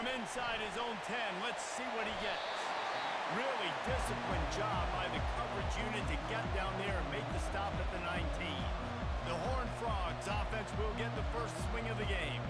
From inside his own 10, let's see what he gets. Really disciplined job by the coverage unit to get down there and make the stop at the 19. The Horned Frogs offense will get the first swing of the game.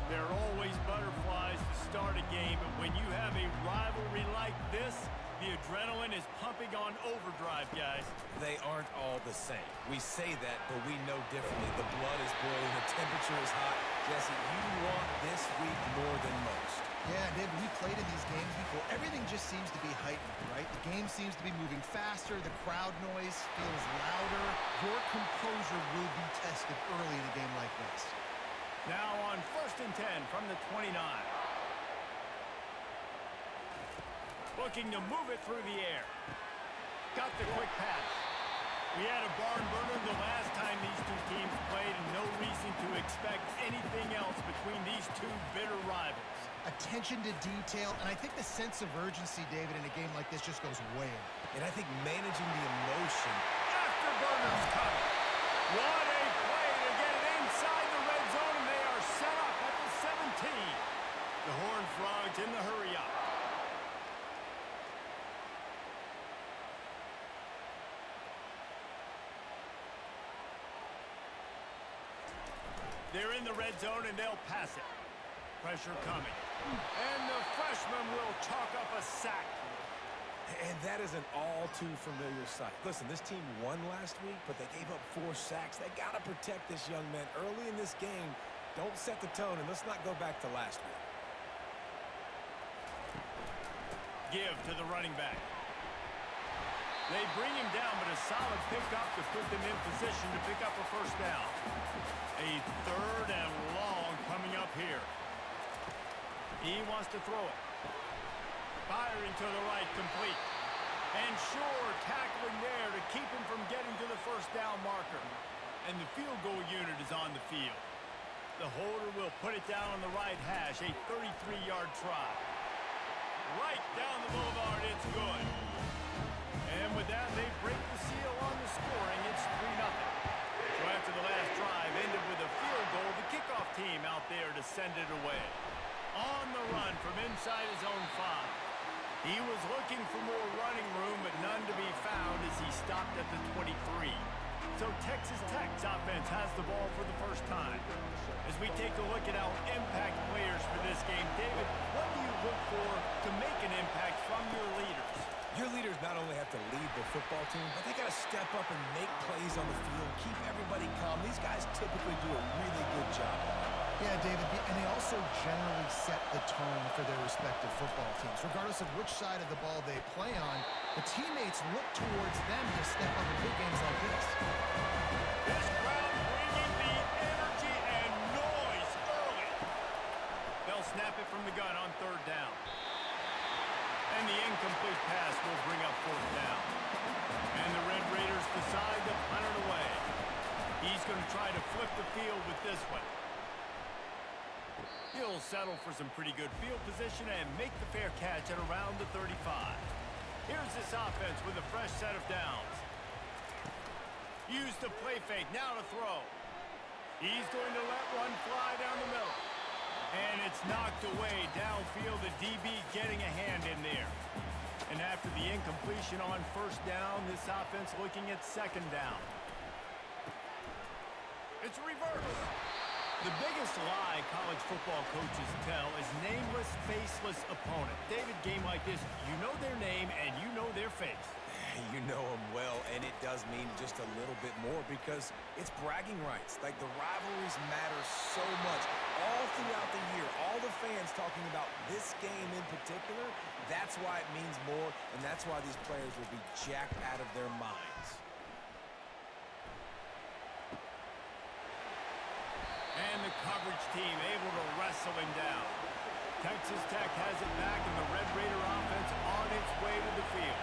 There are always butterflies to start a game, but when you have a rivalry like this, the adrenaline is pumping on overdrive, guys. They aren't all the same. We say that, but we know differently. The blood is boiling, the temperature is hot. Jesse, you want this week more than most. Yeah, David, we played in these games before. Everything just seems to be heightened, right? The game seems to be moving faster. The crowd noise feels louder. Your composure will be tested early in a game like this. Now on 1st and 10 from the 29. Looking to move it through the air. Got the quick pass. We had a barn burner the last time these two teams played, and no reason to expect anything else between these two bitter rivals. Attention to detail, and I think the sense of urgency, David, in a game like this just goes way up. And I think managing the emotion. Afterburner's coming. What a play to get it inside the red zone, and they are set up at the 17. The Horned Frogs in the hurry-up. They're in the red zone, and they'll pass it. Pressure coming. And the freshman will chalk up a sack. And that is an all-too-familiar sight. Listen, this team won last week, but they gave up 4 sacks. They got to protect this young man early in this game. Don't set the tone, and let's not go back to last week. Give to the running back. They bring him down, but a solid pickup to put them in position to pick up a first down. A 3rd and long coming up here. He wants to throw it. Firing to the right, complete. And sure, tackling there to keep him from getting to the first down marker. And the field goal unit is on the field. The holder will put it down on the right hash, a 33-yard try. Right down the boulevard, it's good. And with that, they break the seal on the scoring. It's 3-0. So after the last drive ended with a field goal, the kickoff team out there to send it away. On the run from inside his own 5. He was looking for more running room, but none to be found as he stopped at the 23. So Texas Tech's offense has the ball for the first time. As we take a look at our impact players for this game, David, what do you look for to make an impact from your leaders? Your leaders not only have to lead the football team, but they got to step up and make plays on the field, keep everybody calm. These guys typically do a really good job. Yeah, David, and they also generally set the tone for their respective football teams. Regardless of which side of the ball they play on, the teammates look towards them to step up in big games like this. This crowd bringing the energy and noise early. They'll snap it from the gun on 3rd down. And the incomplete pass will bring up 4th down. And the Red Raiders decide to punt it away. He's going to try to flip the field with this one. He'll settle for some pretty good field position and make the fair catch at around the 35. Here's this offense with a fresh set of downs. Use the play fake, now to throw. He's going to let one fly down the middle. And it's knocked away downfield, the DB getting a hand in there. And after the incompletion on 1st down, this offense looking at 2nd down. It's reverse. The biggest lie college football coaches tell is nameless, faceless opponent. David, game like this, you know their name and you know their face. You know them well, and it does mean just a little bit more because it's bragging rights. Like, the rivalries matter so much. All throughout the year, all the fans talking about this game in particular, that's why it means more, and that's why these players will be jacked out of their minds. And the coverage team able to wrestle him down. Texas Tech has it back, and the Red Raider offense on its way to the field.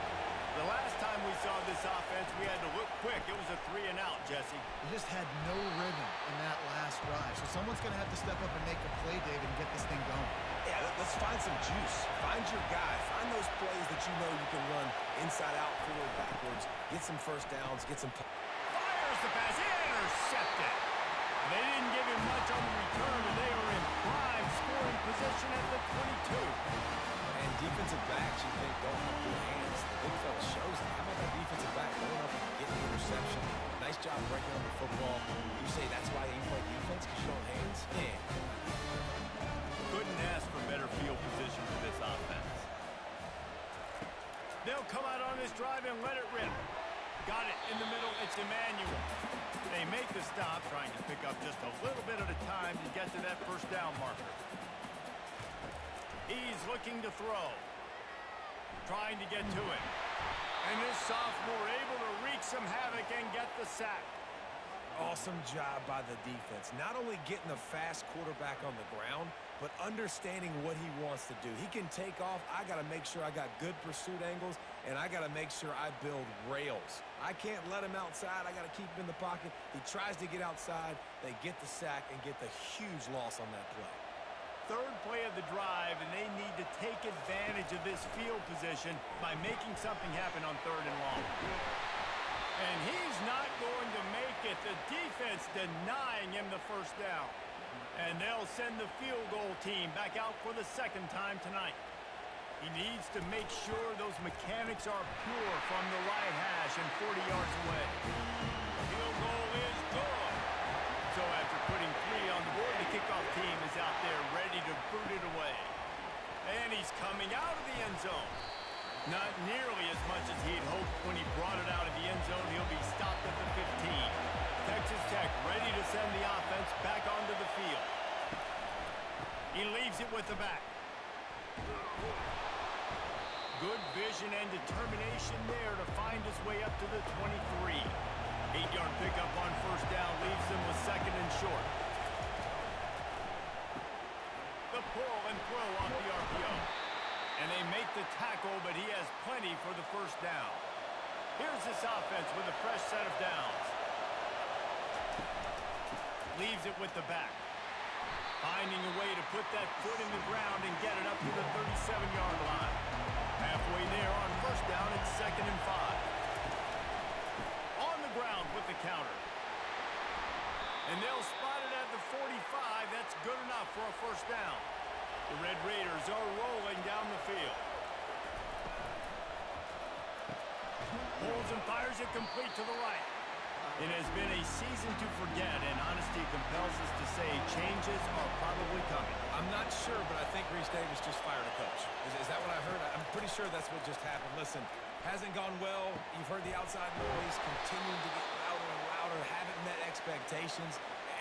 The last time we saw this offense, we had to look quick. It was a 3-and-out, Jesse. They just had no rhythm in that last drive. So someone's going to have to step up and make a play, David, and get this thing going. Yeah, let's find some juice. Find your guy. Find those plays that you know you can run inside out, forward, backwards. Get some first downs. Get some... Fires the pass. Intercepted. They didn't give him much on the return, and they are in prime scoring position at the 22. come out on this drive and let it rip. Got it in the middle. It's Emmanuel. They make the stop, trying to pick up just a little bit at a time to get to that first down marker. He's looking to throw. Trying to get to it. And this sophomore able to wreak some havoc and get the sack. Awesome job by the defense. Not only getting the fast quarterback on the ground, but understanding what he wants to do. He can take off. I got to make sure I got good pursuit angles, and I got to make sure I build rails. I can't let him outside. I got to keep him in the pocket. He tries to get outside. They get the sack and get the huge loss on that play. Third play of the drive, and they need to take advantage of this field position by making something happen on 3rd and long. And he's not going to make it. The defense denying him the first down. And they'll send the field goal team back out for the second time tonight. He needs to make sure those mechanics are pure from the right hash and 40 yards away. Field goal is good. So after putting 3 on the board, the kickoff team is out there ready to boot it away. And he's coming out of the end zone. Not nearly as much as he'd hoped when he brought it out of the end zone. He'll be stopped at the 15. Texas Tech ready to send the offense back onto the field. He leaves it with the back. Good vision and determination there to find his way up to the 23. 8-yard pickup on first down leaves them with 2nd and short. The pull and throw off the RPO. And they make the tackle, but he has plenty for the first down. Here's this offense with a fresh set of downs. Leaves it with the back. Finding a way to put that foot in the ground and get it up to the 37-yard line. Halfway there on first down, it's 2nd and 5. On the ground with the counter. And they'll spot it at the 45. That's good enough for a first down. The Red Raiders are rolling down the field. Pulls and fires it complete to the right. It has been a season to forget, and honesty compels us to say changes are probably coming. I'm not sure, but I think Reese Davis just fired a coach. Is that what I heard? I'm pretty sure that's what just happened. Listen, hasn't gone well. You've heard the outside noise continuing to get louder and louder, haven't met expectations.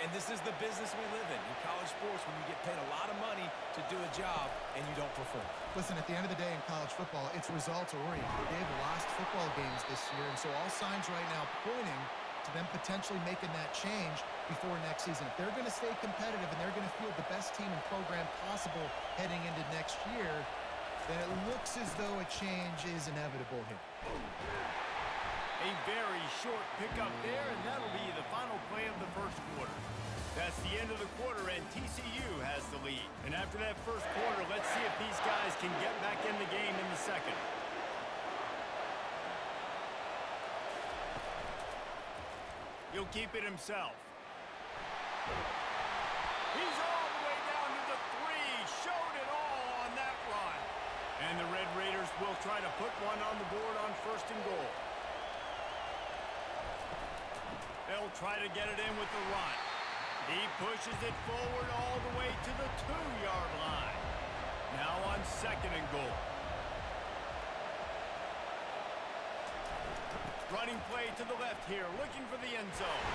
And this is the business we live in college sports, when you get paid a lot of money to do a job and you don't perform. Listen, at the end of the day in college football, it's results-oriented. They've lost football games this year, and so all signs right now pointing to them potentially making that change before next season. If they're going to stay competitive and they're going to field the best team and program possible heading into next year, then it looks as though a change is inevitable here. A very short pickup there, and that'll be the final play of the first quarter. That's the end of the quarter, and TCU has the lead. And after that first quarter, let's see if these guys can get back in the game in the second. He'll keep it himself. He's all the way down to the 3. Showed it all on that run. And the Red Raiders will try to put one on the board on 1st and goal. They'll try to get it in with the run. He pushes it forward all the way to the 2-yard line. Now on 2nd and goal. Running play to the left here, looking for the end zone.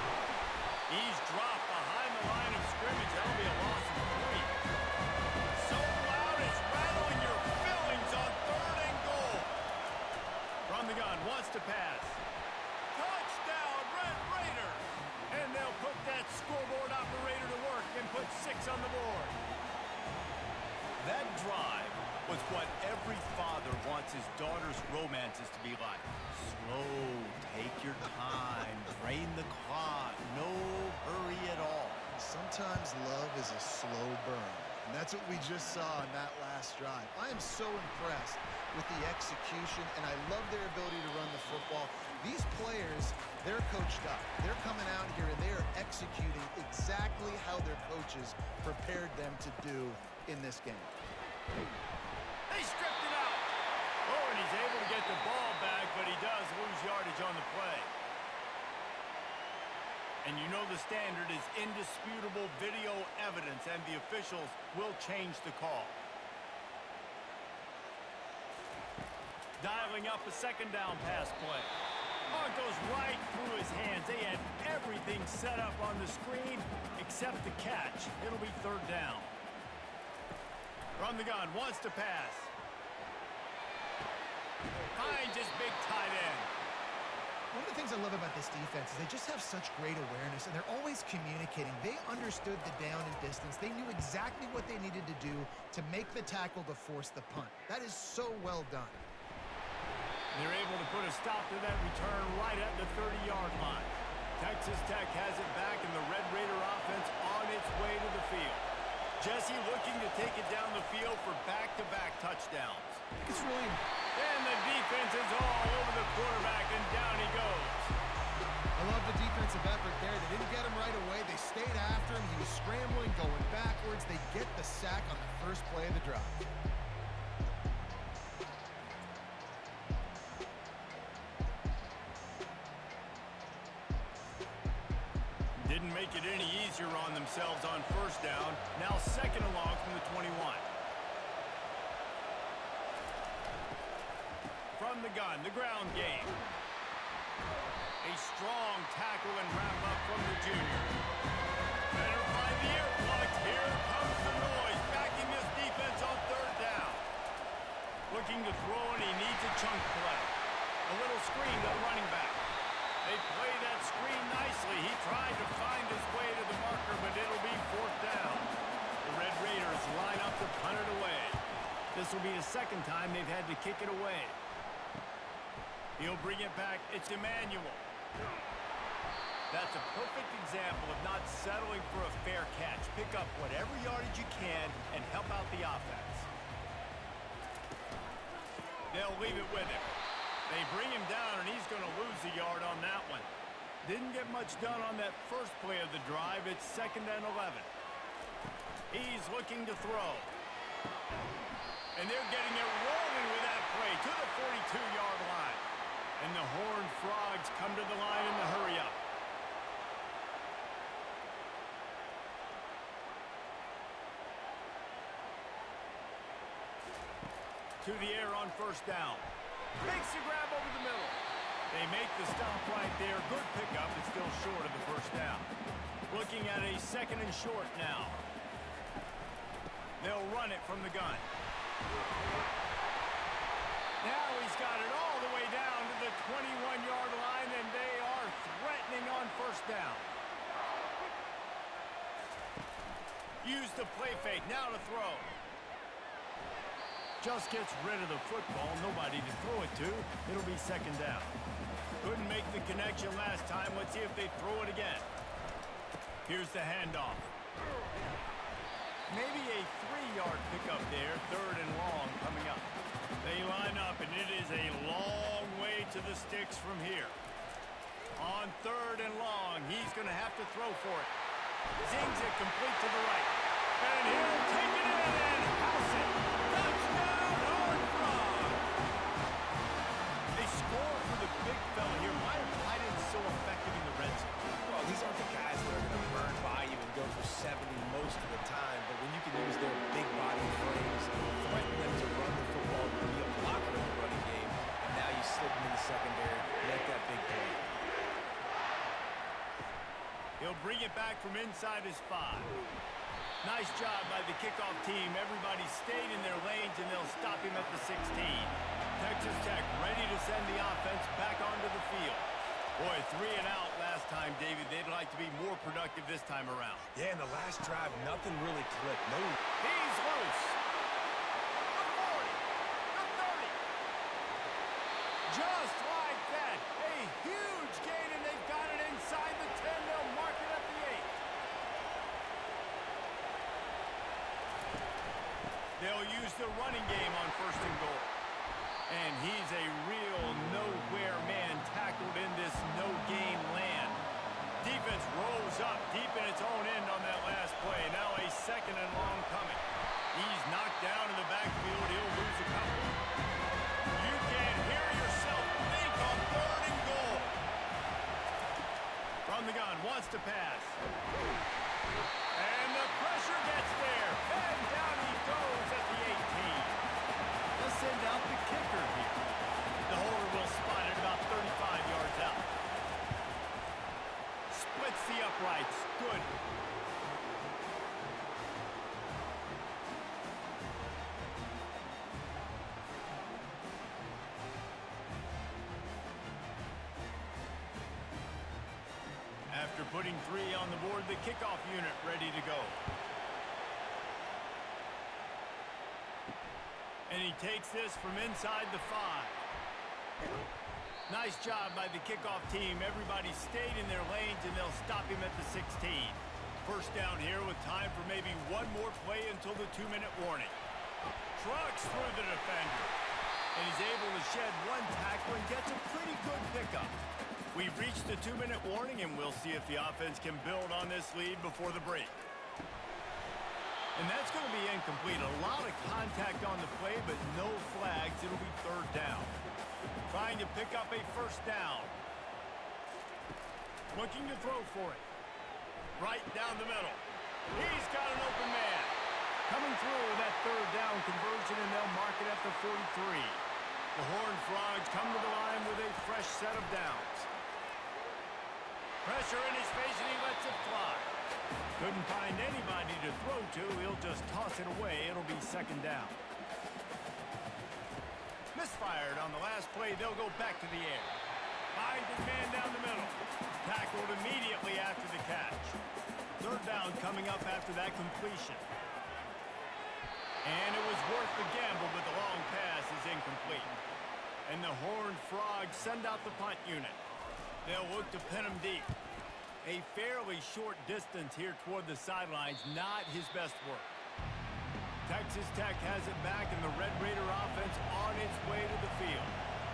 He's dropped behind the line of scrimmage. That'll be a loss of 3. So loud it's rattling your fillings on 3rd and goal. From the gun, wants to pass. Touchdown, Red Raiders! And they'll put that scoreboard operator to work and put 6 on the board. That drive was what every father wants his daughter's romances to be like. Slow, take your time, drain the clock, no hurry at all. Sometimes love is a slow burn, and that's what we just saw in that last drive. I am so impressed with the execution, and I love their ability to run the football. These players, they're coached up. They're coming out here, and they are executing exactly how their coaches prepared them to do in this game. They stripped it out. Oh, and he's able to get the ball back, but he does lose yardage on the play. And you know the standard is indisputable video evidence, and the officials will change the call. Dialing dialing up a second down pass play. Oh, it goes right through his hands. They had everything set up on the screen except the catch. It'll be third down. From the gun, wants to pass. Finds his big tight end. One of the things I love about this defense is they just have such great awareness, and they're always communicating. They understood the down and distance. They knew exactly what they needed to do to make the tackle to force the punt. That is so well done. They're able to put a stop to that return right at the 30-yard line. Texas Tech has it back, and the Red Raider offense on its way to the field. Jesse looking to take it down the field for back-to-back touchdowns. It's really... And the defense is all over the quarterback, and down he goes. I love the defensive effort there. They didn't get him right away. They stayed after him. He was scrambling, going backwards. They get the sack on the first play of the drive. Didn't make it any easier on themselves on first down. Now second and long from the 21. From the gun, the ground game. A strong tackle and wrap up from the junior. Better find the air blocked. Here comes the noise, backing this defense on third down. Looking to throw, and he needs a chunk play. A little screen to the running back. They play that screen nicely. He tried to find his way to the marker, but it'll be fourth down. The Red Raiders line up to punt it away. This will be the second time they've had to kick it away. He'll bring it back. It's Emmanuel. That's a perfect example of not settling for a fair catch. Pick up whatever yardage you can and help out the offense. They'll leave it with him. They bring him down, and he's going to lose a yard on that one. Didn't get much done on that first play of the drive. It's second and 11. He's looking to throw. And they're getting it rolling with that play to the 42-yard line. And the Horned Frogs come to the line in the hurry-up. To the air on first down. Makes a grab over the middle. They make the stop right there. Good pickup, but still short of the first down. Looking at a second and short now. They'll run it from the gun. Now he's got it all the way down to the 21-yard line, and they are threatening on first down. Use the play fake, now to throw. Just gets rid of the football, nobody to throw it to. It'll be second down. Couldn't make the connection last time. Let's see if they throw it again. Here's the handoff. Maybe a 3-yard pickup there, third and long coming up. They line up, and it is a long way to the sticks from here. On third and long, he's going to have to throw for it. Zings it complete to the right. And he'll take it in and house it. Touchdown, Horned Frogs! They score for the big fella here. Why are tight ends so effective in the red zone? Well, these aren't the guys that are going to burn by you and go for 70 most of the time, but when you can use their big body frames, threaten them to run the football, be a blocker in the running game, and now you slip them in the secondary, make that big play. He'll bring it back from inside his 5. Nice job by the kickoff team. Everybody stayed in their lanes, and they'll stop him at the 16. Texas Tech ready to send the offense back onto the field. Boy, 3 and out last time, David. They'd like to be more productive this time around. Yeah, in the last drive, nothing really clicked. No. He's loose. The 40. The 30. Just like that. A huge gain, and they've got it inside the 10. They'll mark it at the 8. They'll use the running game on first and goal. And he's a real nowhere man tackled in this no-gain land. Defense rose up deep in its own end on that last play. Now a second and long coming. He's knocked down in the backfield. He'll lose a couple. You can hear yourself think on third and goal. From the gun, wants to pass. And the pressure gets there. And down he goes at the 18. Let's send out the kicker here. The putting 3 on the board, the kickoff unit ready to go. And he takes this from inside the 5. Nice job by the kickoff team. Everybody stayed in their lanes, and they'll stop him at the 16. First down here with time for maybe one more play until the 2-minute warning. Trucks through the defender. And he's able to shed one tackle and gets a pretty good pickup. We've reached the 2-minute warning, and we'll see if the offense can build on this lead before the break. And that's going to be incomplete. A lot of contact on the play, but no flags. It'll be 3rd down. Trying to pick up a 1st down. Looking to throw for it. Right down the middle. He's got an open man. Coming through with that 3rd down conversion, and they'll mark it at the 43. The Horned Frogs come to the line with a fresh set of downs. Pressure in his face, and he lets it fly. Couldn't find anybody to throw to. He'll just toss it away. It'll be 2nd down. Misfired on the last play. They'll go back to the air. Finds his man down the middle. Tackled immediately after the catch. 3rd down coming up after that completion. And it was worth the gamble, but the long pass is incomplete. And the Horned Frogs send out the punt unit. They'll look to pin him deep. A fairly short distance here toward the sidelines, not his best work. Texas Tech has it back, and the Red Raider offense on its way to the field.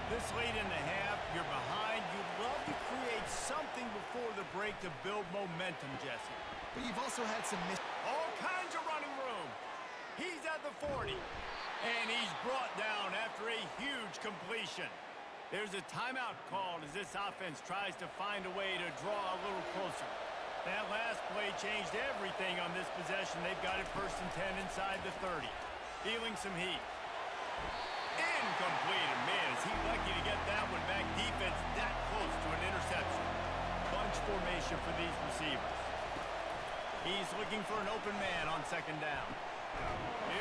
This late in the half, you're behind. You'd love to create something before the break to build momentum, Jesse. But you've also had some all kinds of running room. He's at the 40, and he's brought down after a huge completion. There's a timeout called as this offense tries to find a way to draw a little closer. That last play changed everything on this possession. They've got it 1st and 10 inside the 30. Feeling some heat. Incomplete. And man, is he lucky to get that one back. Defense that close to an interception. Bunch formation for these receivers. He's looking for an open man on 2nd down.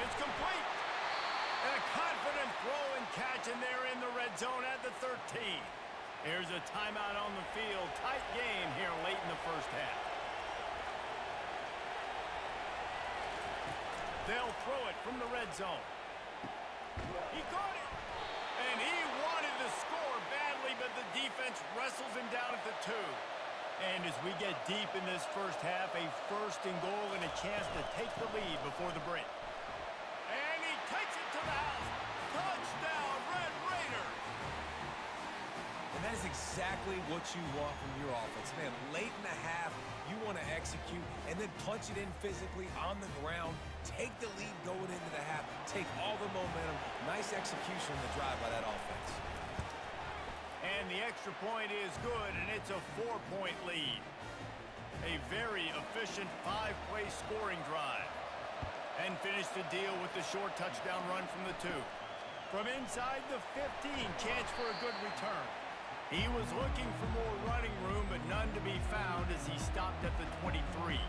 It's complete. And a confident throw and catch, and they're in the red zone at the 13. There's a timeout on the field. Tight game here late in the 1st half. They'll throw it from the red zone. He caught it. And he wanted to score badly, but the defense wrestles him down at the 2. And as we get deep in this 1st half, a 1st and goal and a chance to take the lead before the break. And he takes it to the house. Touchdown, Red Raiders! And that is exactly what you want from your offense. Man, late in the half, you want to execute and then punch it in physically on the ground. Take the lead going into the half. Take all the momentum. Nice execution on the drive by that offense. And the extra point is good, and it's a 4-point lead. A very efficient 5-play scoring drive. And finish the deal with the short touchdown run from the 2. From inside the 15, chance for a good return. He was looking for more running room, but none to be found as he stopped at the 23.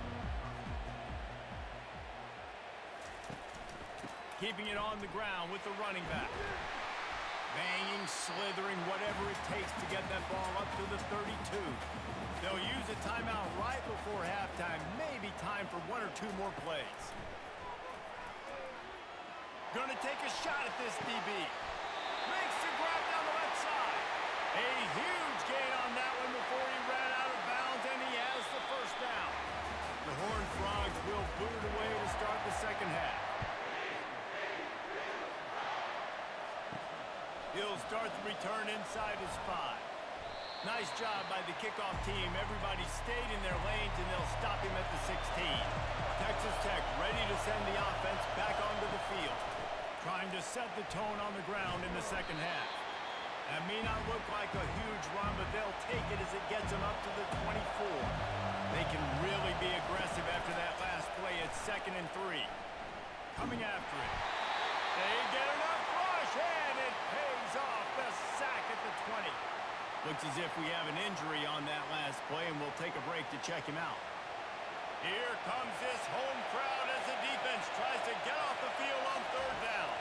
Keeping it on the ground with the running back. Banging, slithering, whatever it takes to get that ball up to the 32. They'll use a timeout right before halftime. Maybe time for 1 or 2 more plays. Gonna take a shot at this DB. Makes the grab down the left side. A huge gain on that one before he ran out of bounds, and he has the 1st down. The Horned Frogs will boot it away to start the 2nd half. He'll start the return inside his 5. Nice job by the kickoff team. Everybody stayed in their lanes, and they'll stop him at the 16. Texas Tech ready to send the offense back onto the field. Trying to set the tone on the ground in the 2nd half. That may not look like a huge run, but they'll take it as it gets them up to the 24. They can really be aggressive after that last play at 2nd and 3. Coming after it. They get enough rush, and it pays off. The sack at the 20. Looks as if we have an injury on that last play, and we'll take a break to check him out. Here comes this home crowd as the defense tries to get off the field on 3rd down.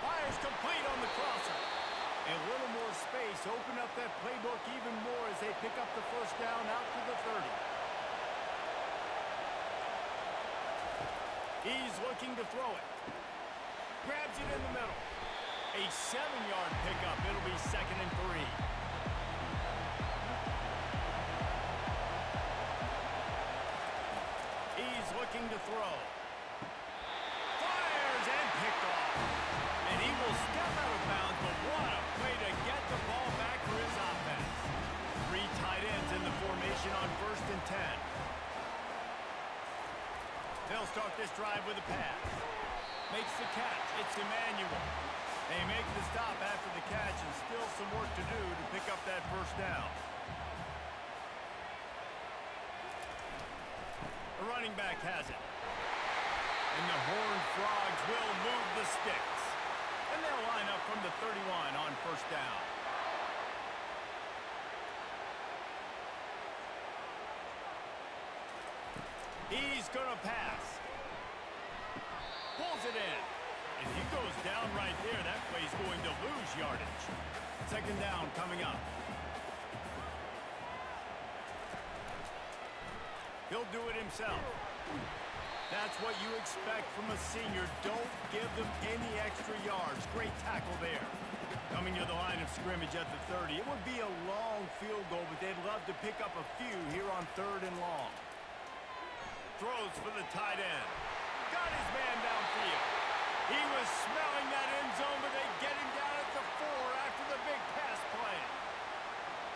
Fires complete on the crosser. A little more space open up that playbook even more as they pick up the first down out to the 30. He's looking to throw it. Grabs it in the middle. A 7-yard pickup. It'll be 2nd and 3. He's looking to throw. Fires and picked off. And he will step out of bounds, but what a play to get the ball back for his offense. 3 tight ends in the formation on 1st and 10. They'll start this drive with a pass. Makes the catch. It's Emmanuel. They make the stop after the catch and still some work to do to pick up that first down. The running back has it. And the Horned Frogs will move the sticks. And they'll line up from the 31 on 1st down. He's going to pass. Pulls it in. And he goes down right there. That play's going to lose yardage. 2nd down coming up. He'll do it himself. That's what you expect from a senior. Don't give them any extra yards. Great tackle there. Coming to the line of scrimmage at the 30. It would be a long field goal, but they'd love to pick up a few here on 3rd and long. Throws for the tight end. Got his man downfield. He was smelling that end zone, but they get him down at the 4 after the big pass play.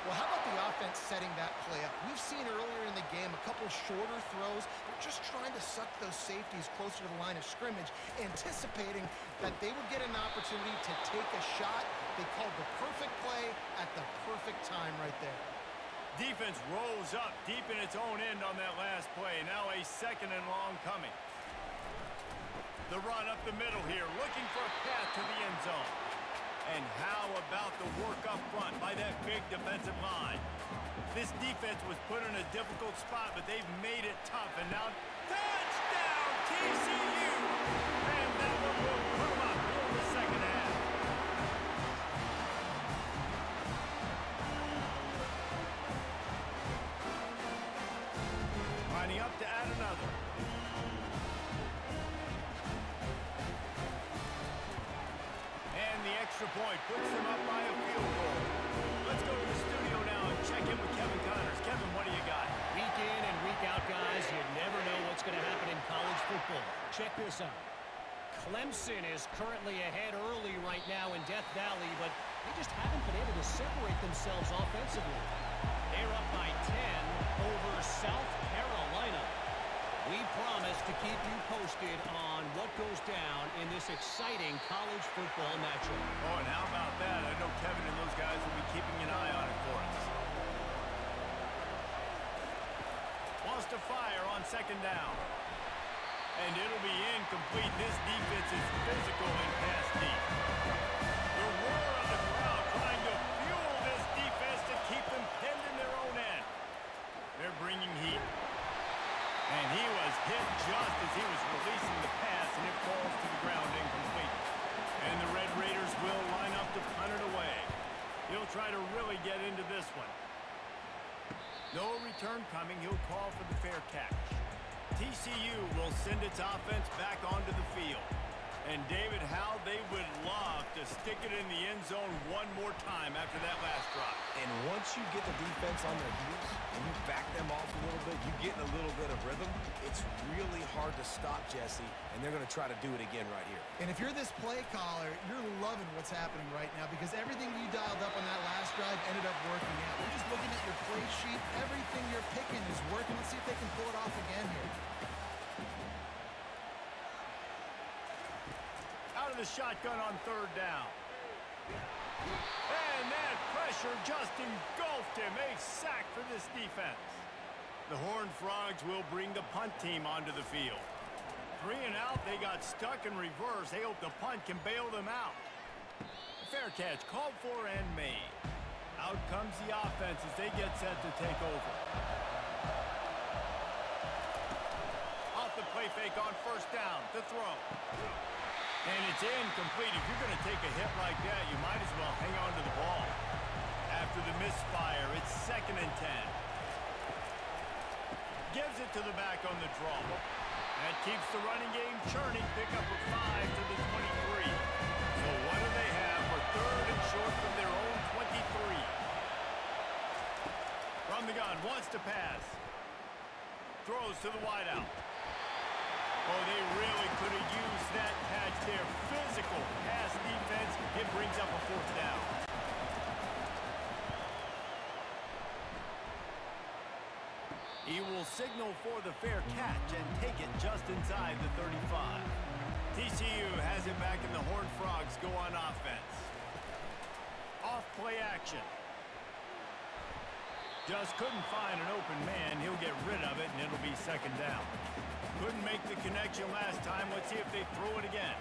Well, how about the offense setting that play up? We've seen earlier in the game a couple shorter throws. They're just trying to suck those safeties closer to the line of scrimmage, anticipating that they would get an opportunity to take a shot. They called the perfect play at the perfect time right there. Defense rolls up deep in its own end on that last play. Now a 2nd and long coming. The run up the middle here, looking for a path to the end zone. And how about the work up front by that big defensive line? This defense was put in a difficult spot, but they've made it tough. And now, touchdown, TCU! And that one will come up in the 2nd half. Lining up to add another. Extra point puts them up by a field goal. Let's go to the studio now and check in with Kevin Connors. Kevin, what do you got? Week in and week out, guys, you never know what's going to happen in college football. Check this out. Clemson is currently ahead early right now in Death Valley, but they just haven't been able to separate themselves offensively. They're up by 10 over South Carolina. We promise to keep you posted on what goes down in this exciting college football matchup. Oh, and how about that? I know Kevin and those guys will be keeping an eye on it for us. Wants to fire on 2nd down. And it'll be incomplete. This defense is physical and pass deep. The roar of the crowd trying to fuel this defense to keep them pinned in their own end. They're bringing heat. And he was hit just as he was releasing the pass, and it falls to the ground incomplete. And the Red Raiders will line up to punt it away. He'll try to really get into this one. No return coming. He'll call for the fair catch. TCU will send its offense back onto the field. And David, how they would love to stick it in the end zone one more time after that last drive. And once you get the defense on their heels and you back them off a little bit, you get in a little bit of rhythm, it's really hard to stop, Jesse, and they're going to try to do it again right here. And if you're this play caller, you're loving what's happening right now because everything you dialed up on that last drive ended up working out. We're just looking at your play sheet. Everything you're picking is working. Let's see if they can pull it off again here. Out of the shotgun on 3rd down. And that pressure just engulfed him. A sack for this defense. The Horned Frogs will bring the punt team onto the field. 3 and out, they got stuck in reverse. They hope the punt can bail them out. Fair catch called for and made. Out comes the offense as they get set to take over. Off the play fake on 1st down to throw. And it's incomplete. If you're going to take a hit like that, you might as well hang on to the ball. after the misfire. It's 2nd and 10. Gives it to the back on the draw. That keeps the running game churning. Pick up a 5 to the 23. So what do they have for 3rd and short from their own 23? From the gun, wants to pass. Throws to the wideout. Oh, they really could have used that catch there. Physical pass defense. It brings up a 4th down. He will signal for the fair catch and take it just inside the 35. TCU has it back and the Horned Frogs go on offense. Off-play action. Just couldn't find an open man. He'll get rid of it, and it'll be 2nd down. Couldn't make the connection last time. Let's see if they throw it again.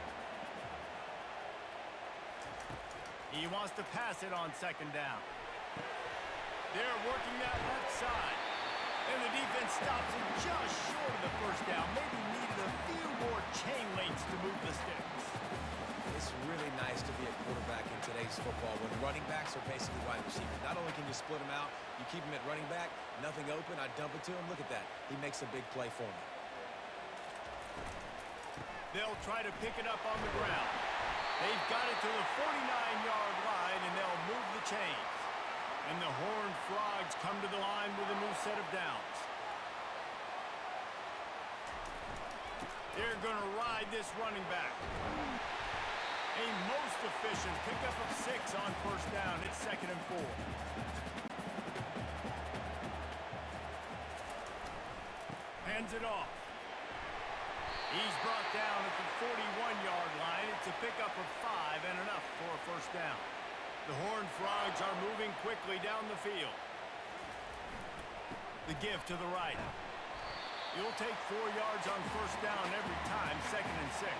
He wants to pass it on 2nd down. They're working that left side. And the defense stops it just short of the 1st down. Maybe needed a few more chain links to move the sticks. It's really nice to be a quarterback in today's football when running backs are basically wide receivers. Not only can you split them out, you keep them at running back, nothing open, I dump it to him. Look at that. He makes a big play for me. They'll try to pick it up on the ground. They've got it to the 49-yard line, and they'll move the chains. And the Horned Frogs come to the line with a new set of downs. They're going to ride this running back. A most efficient pickup of 6 on 1st down. It's 2nd and 4. Hands it off. He's brought down at the 41-yard line. It's a pickup of 5 and enough for a 1st down. The Horned Frogs are moving quickly down the field. The give to the right. You'll take 4 yards on 1st down every time, 2nd and 6.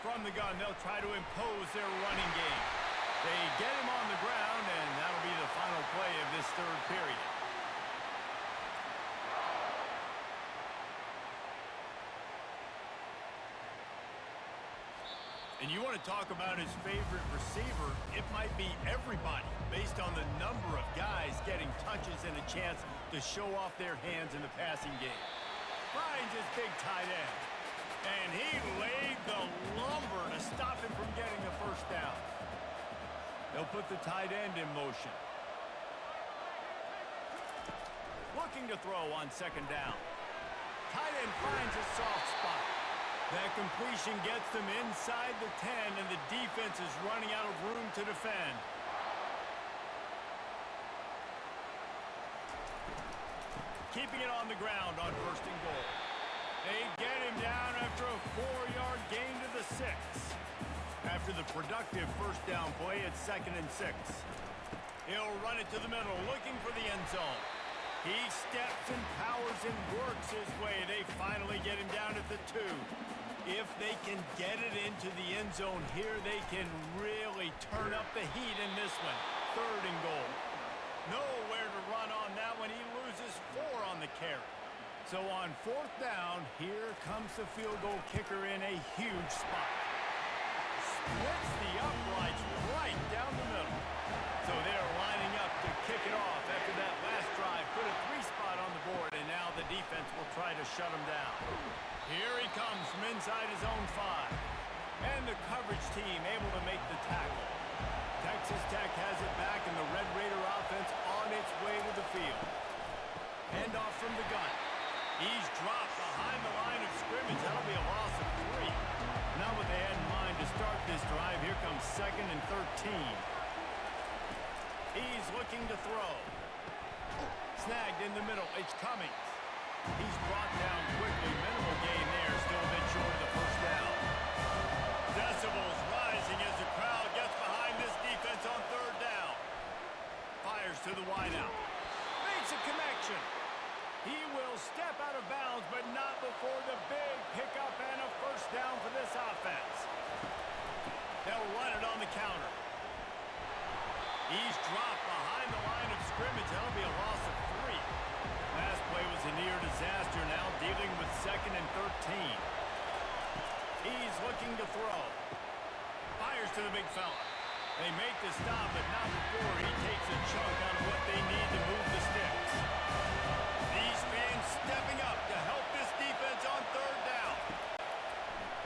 From the gun, they'll try to impose their running game. They get him on the ground, and that'll be the final play of this 3rd period. And you want to talk about his favorite receiver, it might be everybody based on the number of guys getting touches and a chance to show off their hands in the passing game. Finds his big tight end. And he laid the lumber to stop him from getting the 1st down. They'll put the tight end in motion. Looking to throw on 2nd down. Tight end finds a soft spot. That completion gets them inside the 10, and the defense is running out of room to defend. Keeping it on the ground on 1st and goal. They get him down after a 4-yard gain to the 6. After the productive 1st down play, it's 2nd and 6. He'll run it to the middle, looking for the end zone. He steps and powers and works his way. They finally get him down at the 2. If they can get it into the end zone here, they can really turn up the heat in this one. 3rd and goal. Nowhere to run on that one. He loses 4 on the carry. So on 4th down, here comes the field goal kicker in a huge spot. Splits the uprights right down the middle. So they're lining up to kick it off after that last drive. Put a 3-spot on the board, and now the defense will try to shut him down. Here he comes from inside his own 5. And the coverage team able to make the tackle. Texas Tech has it back, and the Red Raider offense on its way to the field. Handoff from the gun. He's dropped behind the line of scrimmage. That'll be a loss of 3. Not what they had in mind to start this drive. Here comes 2nd and 13. He's looking to throw. Snagged in the middle. It's Cummings. He's brought down quickly. Minimal gain there. Still a bit short of the 1st down. Decibels rising as the crowd gets behind this defense on 3rd down. Fires to the wideout. Makes a connection. He will step out of bounds, but not before the big pickup and a 1st down for this offense. They'll run it on the counter. He's dropped behind the line of scrimmage. That'll be a loss of 3. Last play was a near disaster. Now dealing with 2nd and 13. He's looking to throw. Fires to the big fella. They make the stop, but not before he takes a chunk out of what they need to move the sticks. These fans stepping up to help this defense on third down.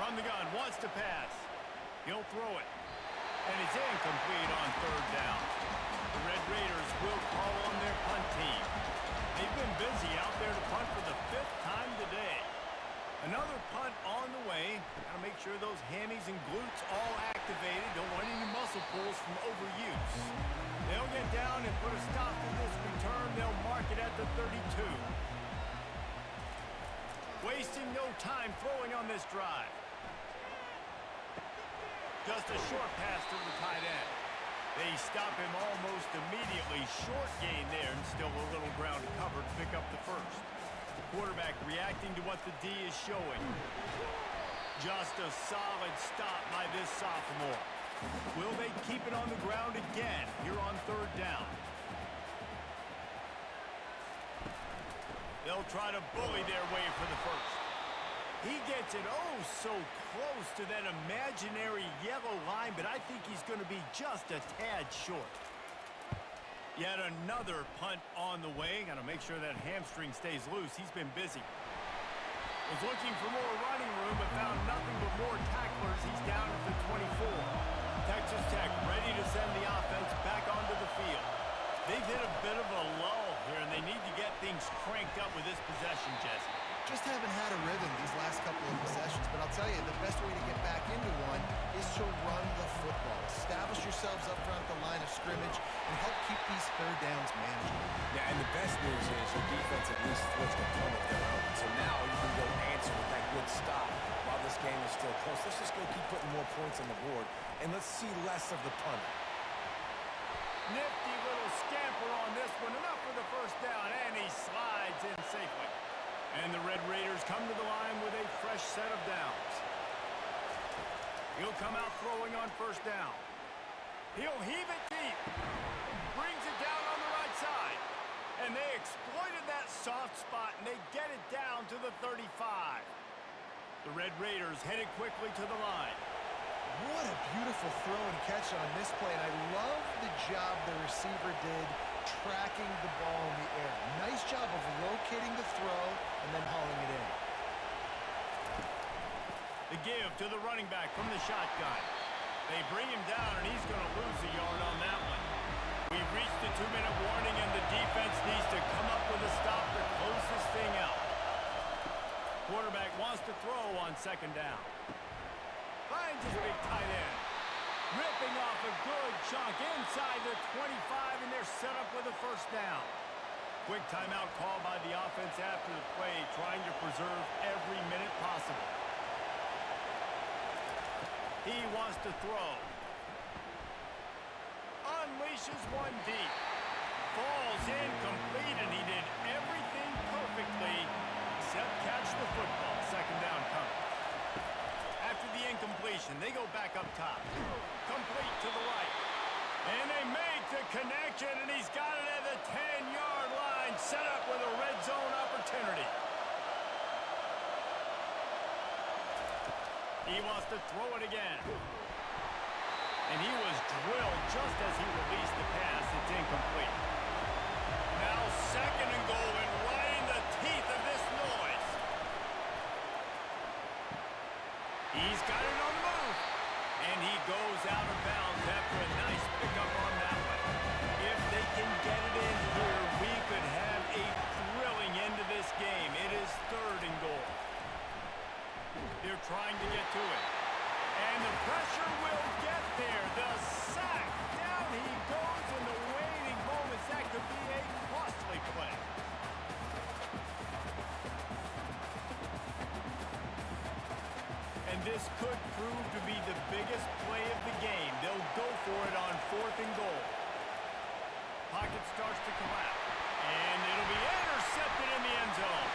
From the gun, wants to pass. He'll throw it. And it's incomplete on third down. The Red Raiders will call on their punt team. They've been busy out there to punt for the 5th time today. Another punt on the way. Got to make sure those hammies and glutes all activated. Don't want any muscle pulls from overuse. They'll get down and put a stop to this return. They'll mark it at the 32. Wasting no time throwing on this drive. Just a short pass to the tight end. They stop him almost immediately. Short gain there and still a little ground covered to pick up the first. Quarterback reacting to what the D is showing. Just a solid stop by this sophomore. Will they keep it on the ground again here on third down? They'll try to bully their way for the first. He gets it oh so close to that imaginary yellow line, but I think he's going to be just a tad short. Yet another punt on the way. Got to make sure that hamstring stays loose. He's been busy. Was looking for more running room, but found nothing but more tacklers. He's down at the 24. Texas Tech ready to send the offense back onto the field. They've hit a bit of a lull here, and they need to get things cranked up with this possession, Jesse. Just haven't had a rhythm these last couple of possessions, but I'll tell you, the best way to get back into one is to run the football. Establish yourselves up front at the line of scrimmage and help keep these third downs manageable. Yeah, and the best news is your defense at least forced a punt of their own. So now you can go answer with that good stop while this game is still close. Let's just go keep putting more points on the board, and let's see less of the punt. Nifty little scamper on this one. Enough for the first down, and he slides in safely. And the Red Raiders come to the line with a fresh set of downs. He'll come out throwing on first down. He'll heave it deep. Brings it down on the right side. And they exploited that soft spot, and they get it down to the 35. The Red Raiders headed quickly to the line. What a beautiful throw and catch on this play. And I love the job the receiver did tracking the ball in the air. Nice job of locating the throw and then hauling it in. The give to the running back from the shotgun. They bring him down, and he's going to lose a yard on that one. We've reached the 2-minute warning, and the defense needs to come up with a stop to close this thing out. Quarterback wants to throw on second down. Finds his big tight end. Ripping off a good chunk inside the 25, and they're set up with a first down. Quick timeout call by the offense after the play, trying to preserve every minute possible. He wants to throw. Unleashes one deep. Falls incomplete, and he did everything perfectly except catch the football. Second down coming. After the incompletion, they go back up top. Complete to the right. And they make the connection, and he's got it at the 10-yard line, set up with a red zone opportunity. He wants to throw it again. And he was drilled just as he released the pass. It's incomplete. Now second and goal, and right in the teeth of this noise. He's got it on the move. And he goes out of bounds after a nice pickup on that one. If they can get it in here, we could have a thrilling end to this game. It is third and goal. They're trying to get to it. And the pressure will get there. The sack. Down he goes in the waning moments. That could be a costly play. And this could prove to be the biggest play of the game. They'll go for it on fourth and goal. Pocket starts to collapse. And it'll be intercepted in the end zone.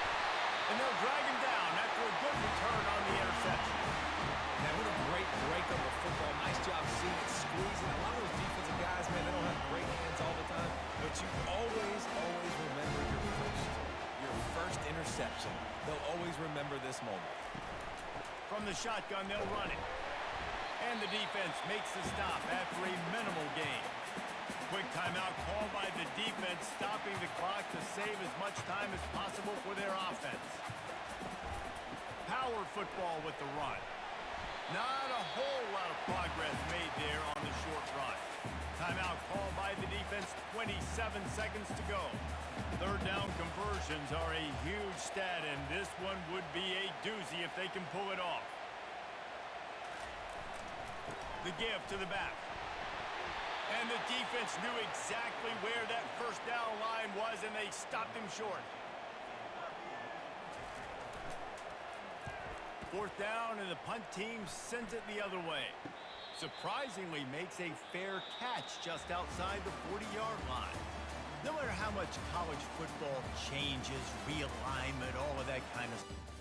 And they'll drag him down after a good return on the interception. Now, what a great break on the football. Nice job seeing it squeezing. A lot of those defensive guys, man, they don't have great hands all the time. But you always remember your first interception. They'll always remember this moment. From the shotgun, they'll run it. And the defense makes the stop after a minimal gain. Quick timeout called by the defense, stopping the clock to save as much time as possible for their offense. Power football with the run. Not a whole lot of progress made there on the short run. Timeout called by the defense, 27 seconds to go. Third down conversions are a huge stat, and this one would be a doozy if they can pull it off. The give to the back. And the defense knew exactly where that first down line was, and they stopped him short. Fourth down, and the punt team sends it the other way. Surprisingly makes a fair catch just outside the 40-yard line. No matter how much college football changes, realignment, all of that kind of stuff.